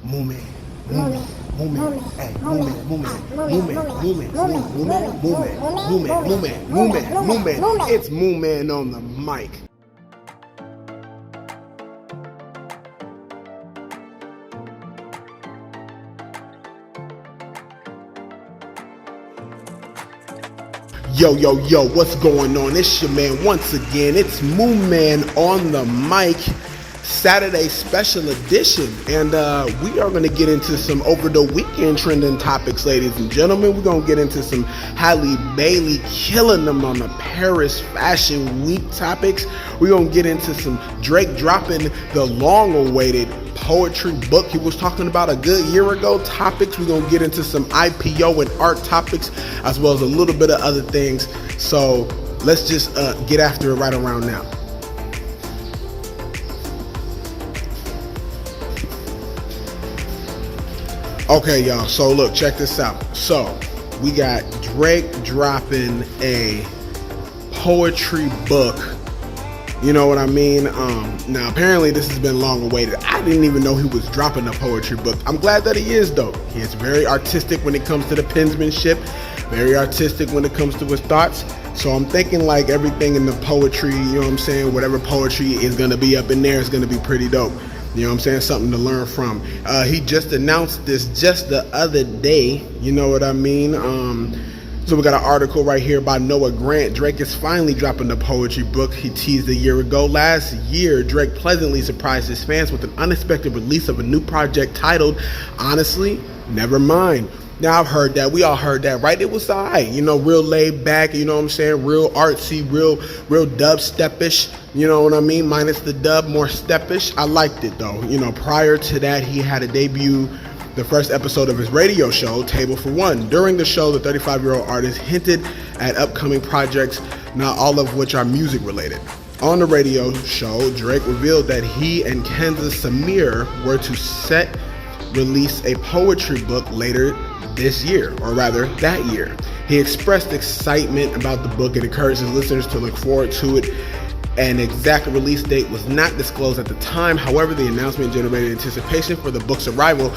Movement, movement, movement, hey, movement, movement, movement, movement, movement, movement, movement, movement, movement. It's Movement on the mic. Yo, yo, yo, what's going on? It's your man once again. It's Movement on the mic. Saturday special edition, and we are going to get into some over the weekend trending topics, ladies and gentlemen. We're going to get into some Halle Bailey killing them on the Paris Fashion Week topics. We're going to get into some Drake dropping the long-awaited poetry book he was talking about a good year ago topics. We're going to get into some IPO and art topics, as well as a little bit of other things. So let's just get after it right around now. Okay, y'all, so look, check this out. So we got Drake dropping a poetry book. You know what I mean? Now, apparently this has been long awaited. I didn't even know he was dropping a poetry book. I'm glad that he is, though. He is very artistic when it comes to the penmanship, very artistic when it comes to his thoughts. So I'm thinking like everything in the poetry, you know what I'm saying? Whatever poetry is going to be up in there is going to be pretty dope. You know what I'm saying? Something to learn from. He just announced this just the other day. You know what I mean? So we got an article right here by Noah Grant. Drake is finally dropping the poetry book he teased a year ago. Last year, Drake pleasantly surprised his fans with an unexpected release of a new project titled, Honestly, Never Mind. Now, I've heard that. We all heard that, right? It was all right. You know, real laid back, you know what I'm saying? Real artsy, real dubstep-ish. You know what I mean? Minus the dub, more step-ish. I liked it, though. You know, prior to that, he had a debut the first episode of his radio show, Table for One. During the show, the 35-year-old artist hinted at upcoming projects, not all of which are music-related. On the radio show, Drake revealed that he and Kenza Samir were to release a poetry book later this year, or rather that year. He expressed excitement about the book and encouraged his listeners to look forward to it. An exact release date was not disclosed at the time. However, the announcement generated anticipation for the book's arrival.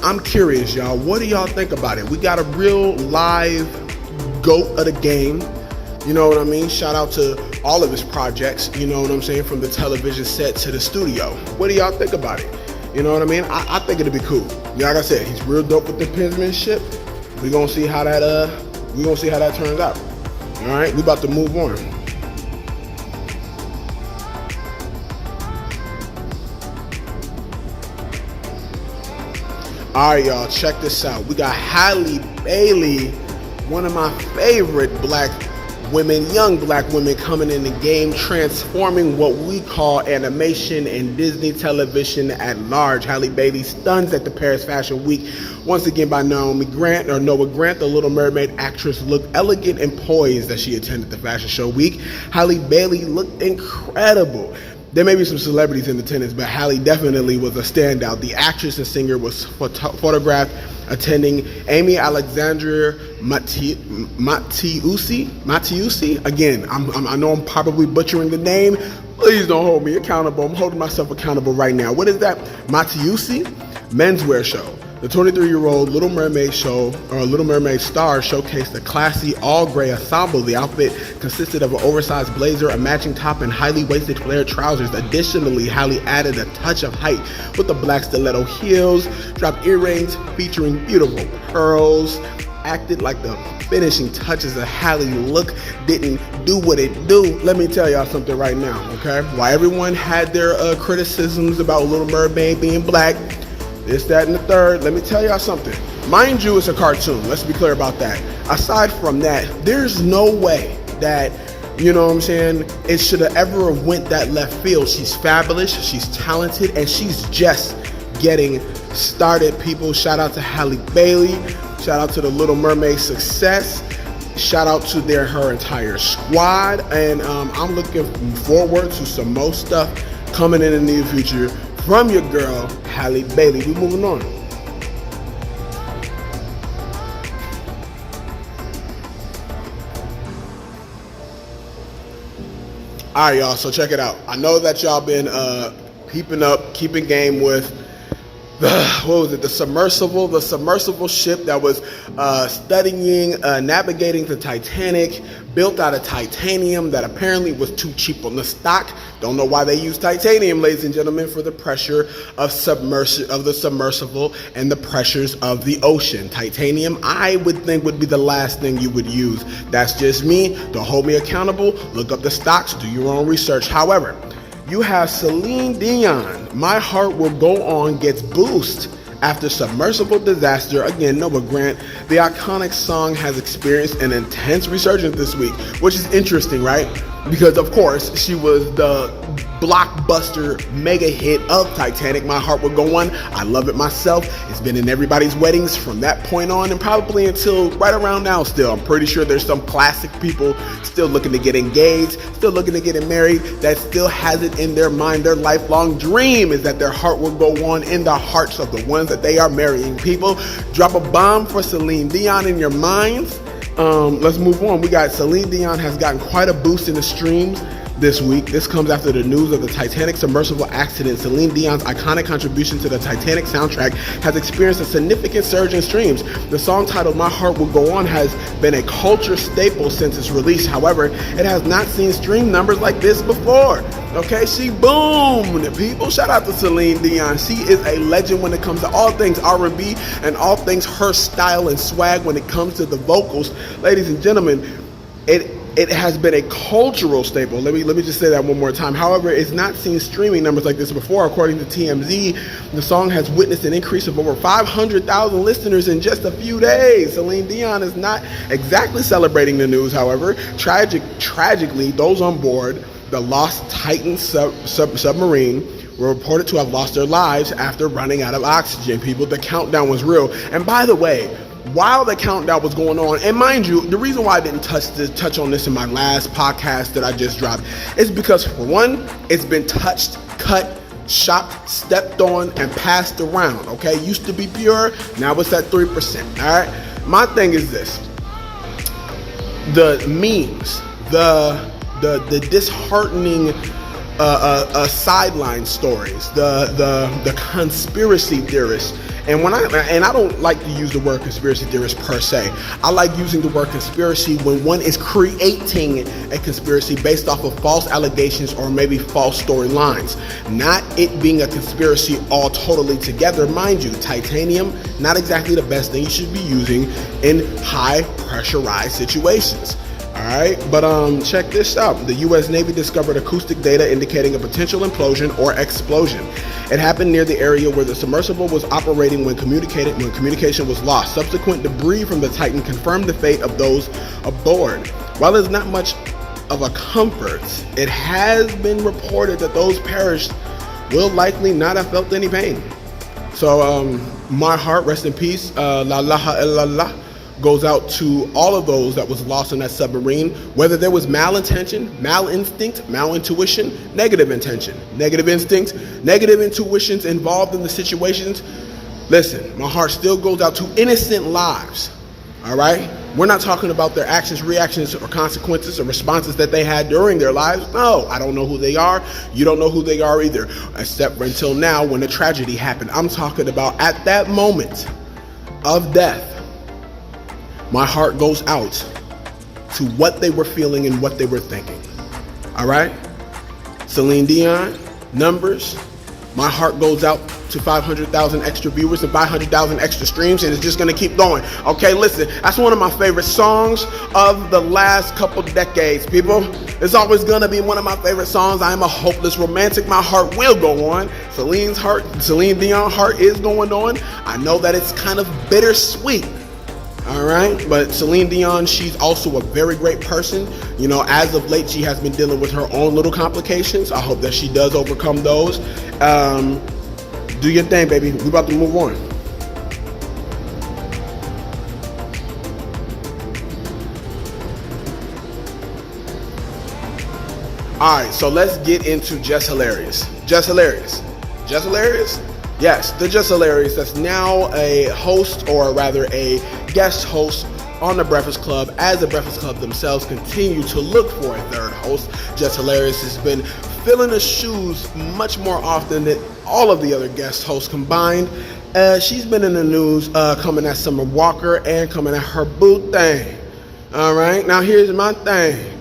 I'm curious, y'all, what do y'all think about it? We got a real live GOAT of the game. You know what I mean? Shout out to all of his projects, you know what I'm saying? From the television set to the studio. What do y'all think about it? You know what I mean? I think it'd be cool. Yeah, like I said, he's real dope with the penmanship. We're gonna see how that turns out. All right, we about to move on. All right, y'all, check this out. We got Halle Bailey, one of my favorite young black women coming in the game, transforming what we call animation and Disney television at large. Halle Bailey stuns at the Paris Fashion Week, once again by Noah Grant. The Little Mermaid actress looked elegant and poised as she attended the fashion show week. Halle Bailey looked incredible. There may be some celebrities in attendance, but Halle definitely was a standout. The actress and singer was photographed attending Amy Alexandra Mattiusi. Again, I know I'm probably butchering the name. Please don't hold me accountable. I'm holding myself accountable right now. What is that? Mattiusi menswear show. The 23-year-old Little Mermaid star showcased a classy all-gray ensemble. The outfit consisted of an oversized blazer, a matching top, and highly waisted flared trousers. Additionally, Halle added a touch of height with the black stiletto heels, dropped earrings featuring beautiful pearls, acted like the finishing touches of Halle look didn't do what it do. Let me tell y'all something right now, okay? While everyone had their criticisms about Little Mermaid being black, this, that, and the third, let me tell y'all something. Mind you, it's a cartoon. Let's be clear about that. Aside from that, there's no way that, you know what I'm saying, it should have ever went that left field. She's fabulous, she's talented, and she's just getting started, people. Shout out to Halle Bailey. Shout out to the Little Mermaid success. Shout out to her entire squad. And I'm looking forward to some more stuff coming in the near future from your girl, Halle Bailey. We're moving on. All right, y'all, so check it out. I know that y'all been keeping game with the submersible ship that was navigating the Titanic, built out of titanium that apparently was too cheap on the stock. Don't know why they use titanium, ladies and gentlemen, for the pressure of the submersible and the pressures of the ocean. Titanium, I would think, would be the last thing you would use. That's just me. Don't hold me accountable. Look up the stocks, do your own research. However, you have Celine Dion, My Heart Will Go On, gets boost after submersible disaster. Again, Noah Grant. The iconic song has experienced an intense resurgence this week, which is interesting, right? Because, of course, she was the blockbuster mega hit of Titanic, My Heart Will Go On. I love it myself. It's been in everybody's weddings from that point on and probably until right around now still. I'm pretty sure there's some classic people still looking to get engaged, still looking to get married, that still has it in their mind. Their lifelong dream is that their heart will go on in the hearts of the ones that they are marrying. People, drop a bomb for Celine Dion in your minds. Let's move on. We got Celine Dion has gotten quite a boost in the streams this week. This comes after the news of the Titanic submersible accident. Celine Dion's iconic contribution to the Titanic soundtrack has experienced a significant surge in streams. The song titled My Heart Will Go On has been a culture staple since its release. However, it has not seen stream numbers like this before. Okay, she boomed. People, shout out to Celine Dion. She is a legend when it comes to all things R&B and all things her style and swag when it comes to the vocals. Ladies and gentlemen, it has been a cultural staple. Let me just say that one more time. However, it's not seen streaming numbers like this before. According to TMZ, the song has witnessed an increase of over 500,000 listeners in just a few days. Celine Dion is not exactly celebrating the news, however. Tragically, those on board the Lost Titan submarine were reported to have lost their lives after running out of oxygen. People, the countdown was real. And by the way, while the countdown was going on, and mind you, the reason why I didn't touch on this in my last podcast that I just dropped is because, for one, it's been touched, cut, shopped, stepped on, and passed around, okay? Used to be pure, now it's at 3%, all right? My thing is this. The memes, the disheartening sideline stories, the conspiracy theorists, and I don't like to use the word conspiracy theorist per se. I like using the word conspiracy when one is creating a conspiracy based off of false allegations or maybe false storylines. Not it being a conspiracy all totally together. Mind you, titanium, not exactly the best thing you should be using in high pressurized situations. Alright, but check this out. The U.S. Navy discovered acoustic data indicating a potential implosion or explosion. It happened near the area where the submersible was operating when communication was lost. Subsequent debris from the Titan confirmed the fate of those aboard. While it's not much of a comfort, it has been reported that those perished will likely not have felt any pain. So, my heart, rest in peace, la ilaha illallah, goes out to all of those that was lost in that submarine, whether there was malintention, malinstinct, malintuition, negative intention, negative instincts, negative intuitions involved in the situations. Listen, my heart still goes out to innocent lives, all right? We're not talking about their actions, reactions, or consequences or responses that they had during their lives. No, I don't know who they are. You don't know who they are either, except for until now when the tragedy happened. I'm talking about at that moment of death. My heart goes out to what they were feeling and what they were thinking. All right? Celine Dion, numbers. My heart goes out to 500,000 extra viewers and 500,000 extra streams, and it's just going to keep going. Okay, listen, that's one of my favorite songs of the last couple decades, people. It's always going to be one of my favorite songs. I am a hopeless romantic. My heart will go on. Celine Dion's heart is going on. I know that it's kind of bittersweet. All right, but Celine Dion, she's also a very great person. You know, as of late, she has been dealing with her own little complications. I hope that she does overcome those. Do your thing, baby. We're about to move on. All right, so let's get into Just Hilarious. Just Hilarious. Just Hilarious? Yes, the Just Hilarious that's now a host, or rather a guest host on the Breakfast Club, as the Breakfast Club themselves continue to look for a third host. Just Hilarious has been filling the shoes much more often than all of the other guest hosts combined. She's been in the news coming at Summer Walker and coming at her boo thing. All right, now here's my thing.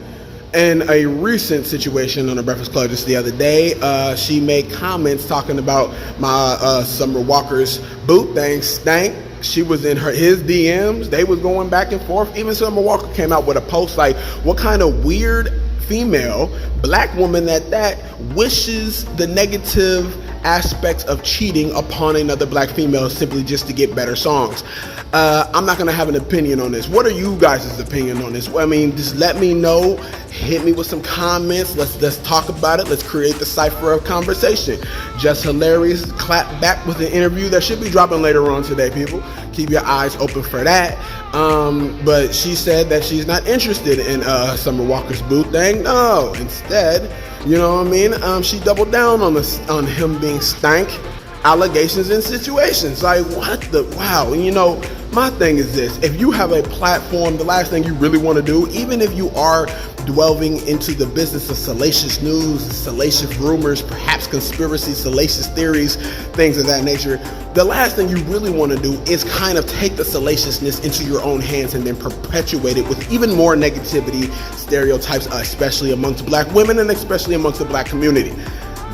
In a recent situation on the Breakfast Club just the other day, she made comments talking about my Summer Walker's boot thing stank. She was in his DMs. They was going back and forth. Even Summer Walker came out with a post like, what kind of weird female, black woman at that, wishes the negative aspects of cheating upon another black female simply just to get better songs. I'm not going to have an opinion on this. What are you guys' opinion on this? I mean, just let me know. Hit me with some comments. Let's talk about it. Let's create the cipher of conversation. Just Hilarious clapped back with an interview that should be dropping later on today, people. Keep your eyes open for that. But she said that she's not interested in Summer Walker's boot thing. No, instead, you know what I mean? She doubled down on him being stank allegations and situations. Like, what the wow? And you know, my thing is this: if you have a platform, the last thing you really want to do, even if you are delving into the business of salacious news, salacious rumors, perhaps conspiracy, salacious theories, things of that nature, the last thing you really want to do is kind of take the salaciousness into your own hands and then perpetuate it with even more negativity, stereotypes, especially amongst black women and especially amongst the black community.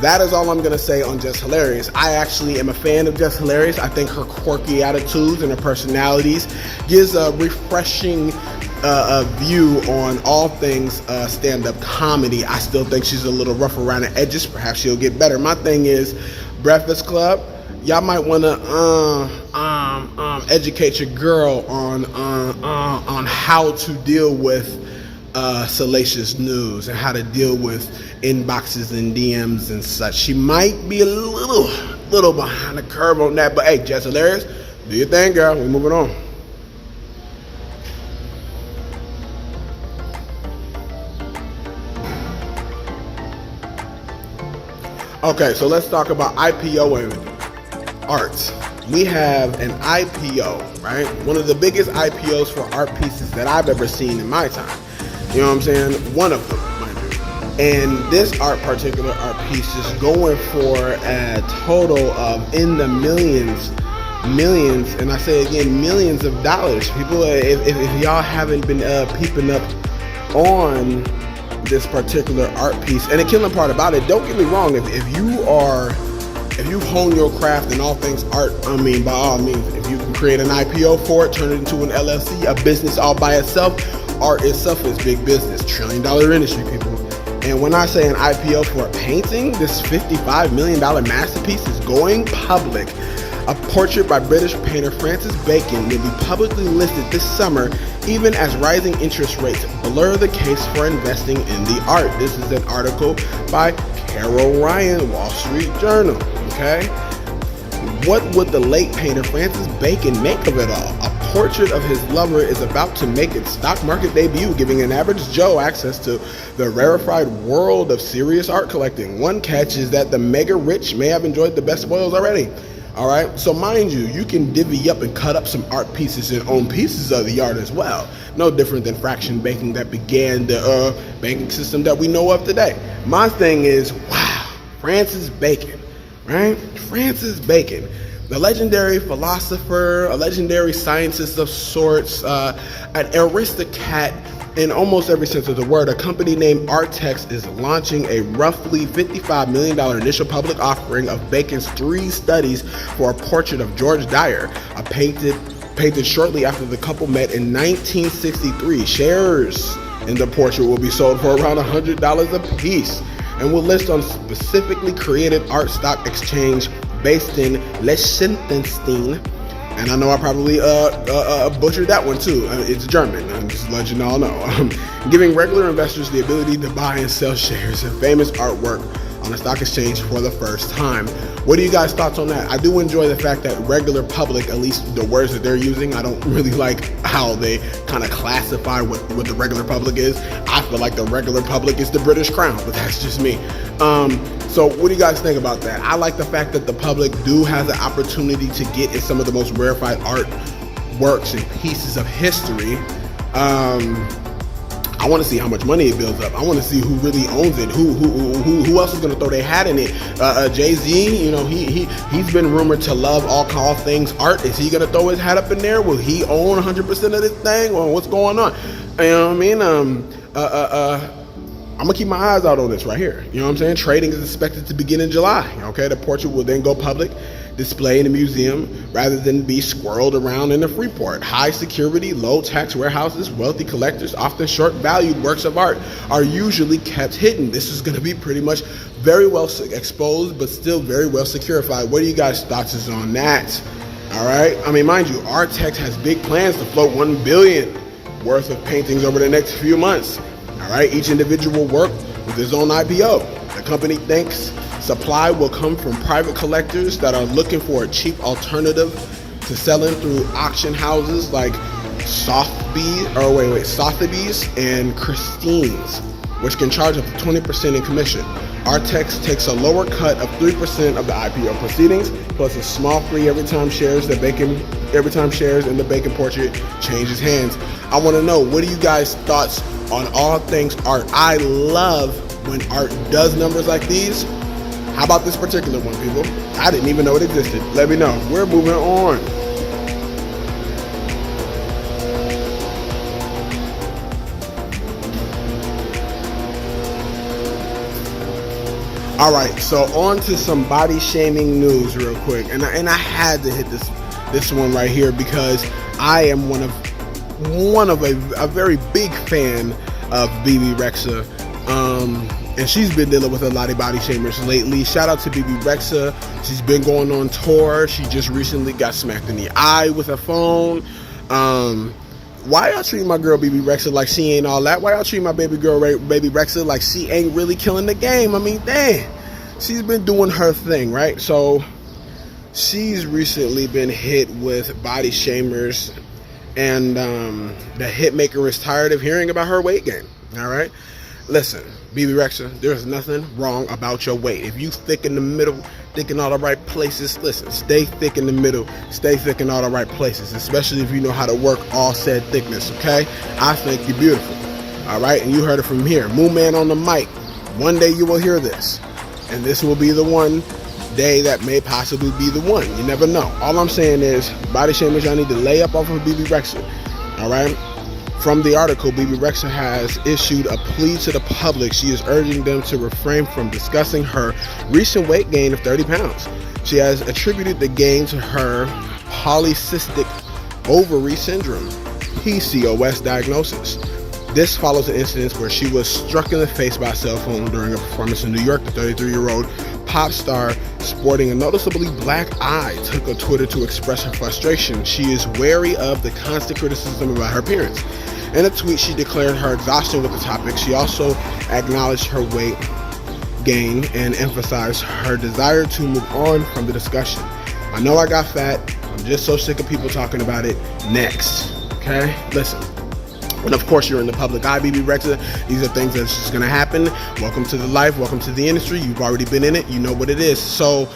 That is all I'm going to say on Just Hilarious. I actually am a fan of Just Hilarious. I think her quirky attitudes and her personalities gives a refreshing view on all things stand-up comedy. I still think she's a little rough around the edges. Perhaps she'll get better. My thing is, Breakfast Club, y'all might want to educate your girl on how to deal with salacious news and how to deal with inboxes and DMs and such. She might be a little behind the curve on that, but hey, Just Hilarious, do your thing, girl. We're moving on. Okay, so let's talk about IPO and art. We have an IPO, right? One of the biggest IPOs for art pieces that I've ever seen in my time. You know what I'm saying? One of them, mind you. And this particular art piece is going for a total of in the millions, and I say again, millions of dollars. People, if y'all haven't been peeping up on this particular art piece, and the killing part about it, don't get me wrong, if you hone your craft in all things art, I mean, by all means, if you can create an IPO for it, turn it into an LLC, a business all by itself, art itself is big business, $1 trillion industry, people. And when I say an IPO for a painting, this $55 million masterpiece is going public. A portrait by British painter Francis Bacon will be publicly listed this summer, even as rising interest rates blur the case for investing in the art. This is an article by Carol Ryan, Wall Street Journal. Okay? What would the late painter Francis Bacon make of it all? A portrait of his lover is about to make its stock market debut, giving an average Joe access to the rarefied world of serious art collecting. One catch is that the mega rich may have enjoyed the best spoils already. All right, so mind you, you can divvy up and cut up some art pieces and own pieces of the art as well. No different than fraction banking that began the banking system that we know of today. My thing is, wow, Francis Bacon, right? Francis Bacon, the legendary philosopher, a legendary scientist of sorts, an aristocrat in almost every sense of the word. A company named Artex is launching a roughly $55 million initial public offering of Bacon's 3 studies for a portrait of George Dyer, painted shortly after the couple met in 1963. Shares in the portrait will be sold for around $100 a piece and will list on specifically created art stock exchange based in Liechtenstein. And I know I probably butchered that one too. It's German, I'm just letting you all know. Giving regular investors the ability to buy and sell shares of famous artwork on a stock exchange for the first time. What are you guys' thoughts on that? I do enjoy the fact that regular public, at least the words that they're using, I don't really like how they kind of classify what the regular public is. I feel like the regular public is the British Crown, but that's just me. So what do you guys think about that? I like the fact that the public do have the opportunity to get in some of the most rarefied art works and pieces of history. I want to see how much money it builds up. I want to see who really owns it. Who else is going to throw their hat in it? Jay-Z, you know, he's been rumored to love all things art. Is he going to throw his hat up in there? Will he own 100% of this thing? Well, what's going on? You know what I mean? I'm gonna keep my eyes out on this right here. You know what I'm saying? Trading is expected to begin in July. Okay, the portrait will then go public, display in the museum rather than be squirreled around in the Freeport. High security, low tax warehouses, wealthy collectors, often short valued works of art are usually kept hidden. This is gonna be pretty much very well exposed, but still very well securified. What are you guys' thoughts on that? All right. I mean, mind you, Artex has big plans to float $1 billion worth of paintings over the next few months. All right, each individual work with his own IPO. The company thinks supply will come from private collectors that are looking for a cheap alternative to selling through auction houses like Sotheby's and Christie's, which can charge up to 20% in commission. Artex takes a lower cut of 3% of the IPO proceedings, plus a small fee every time shares in the Bacon portrait changes hands. I want to know, what are you guys' thoughts on all things art? I love when art does numbers like these. How about this particular one, people? I didn't even know it existed. Let me know. We're moving on. All right, so on to some body shaming news real quick. And I had to hit this one right here because I am one of a very big fan of Bebe Rexha. And she's been dealing with a lot of body shamers lately. Shout out to Bebe Rexha. She's been going on tour. She just recently got smacked in the eye with a phone. Why y'all treat my girl Bebe Rexha like she ain't all that? Why y'all treat my baby girl Bebe Rexha like she ain't really killing the game? I mean, dang. She's been doing her thing, right? So she's recently been hit with body shamers, and the hit maker is tired of hearing about her weight gain. All right? Listen, Bebe Rexha, there's nothing wrong about your weight. If you thick in the middle, thick in all the right places, listen, stay thick in the middle, stay thick in all the right places, especially if you know how to work all said thickness, okay? I think you're beautiful, all right? And you heard it from here. Moon Man on the mic. One day you will hear this, and this will be the one day that may possibly be the one. You never know. All I'm saying is, body shamers, y'all need to lay up off of Bebe Rexha, all right? From the article, Bebe Rexha has issued a plea to the public. She is urging them to refrain from discussing her recent weight gain of 30 pounds. She has attributed the gain to her polycystic ovary syndrome, PCOS diagnosis. This follows an incident where she was struck in the face by a cell phone during a performance in New York. The 33-year-old pop star, sporting a noticeably black eye, took to Twitter to express her frustration. She is wary of the constant criticism about her appearance. In a tweet, she declared her exhaustion with the topic. She also acknowledged her weight gain and emphasized her desire to move on from the discussion. I know I got fat. I'm just so sick of people talking about it. Next. Okay? Listen. And of course, you're in the public eye, Bebe Rexha. These are things that's just going to happen. Welcome to the life. Welcome to the industry. You've already been in it. You know what it is. So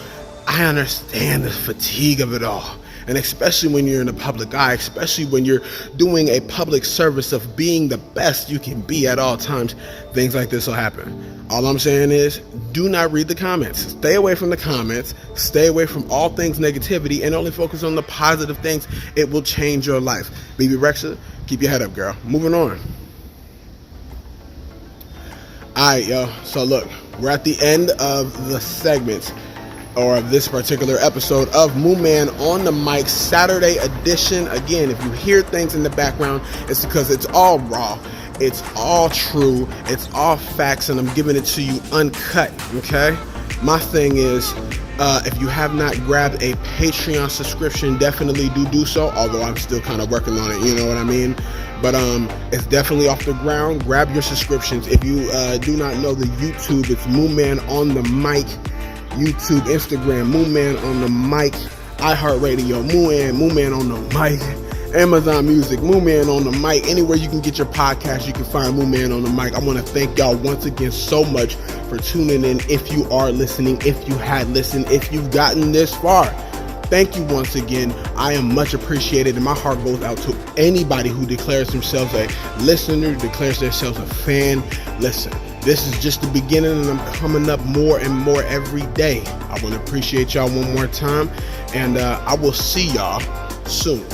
I understand the fatigue of it all. And especially when you're in the public eye, especially when you're doing a public service of being the best you can be at all times, things like this will happen. All I'm saying is, do not read the comments. Stay away from the comments. Stay away from all things negativity and only focus on the positive things. It will change your life. Bebe Rexha, keep your head up, girl. Moving on. All right, yo. So look, we're at the end of the segments, or of this particular episode of Moon Man on the Mic, Saturday edition. Again, if you hear things in the background, it's because it's all raw, it's all true, it's all facts, and I'm giving it to you uncut, okay? My thing is, if you have not grabbed a Patreon subscription, definitely do so, although I'm still kind of working on it, you know what I mean? But it's definitely off the ground. Grab your subscriptions. If you do not know the YouTube, it's Moon Man on the Mic. YouTube, Instagram, Moon Man on the Mic, iHeartRadio, Moon Man on the Mic, Amazon Music, Moon Man on the Mic. Anywhere you can get your podcast, you can find Moon Man on the Mic. I want to thank y'all once again so much for tuning in. If you are listening, if you had listened, if you've gotten this far, thank you once again. I am much appreciated, and my heart goes out to anybody who declares themselves a listener, declares themselves a fan. Listen, this is just the beginning, and I'm coming up more and more every day. I want to appreciate y'all one more time, and I will see y'all soon.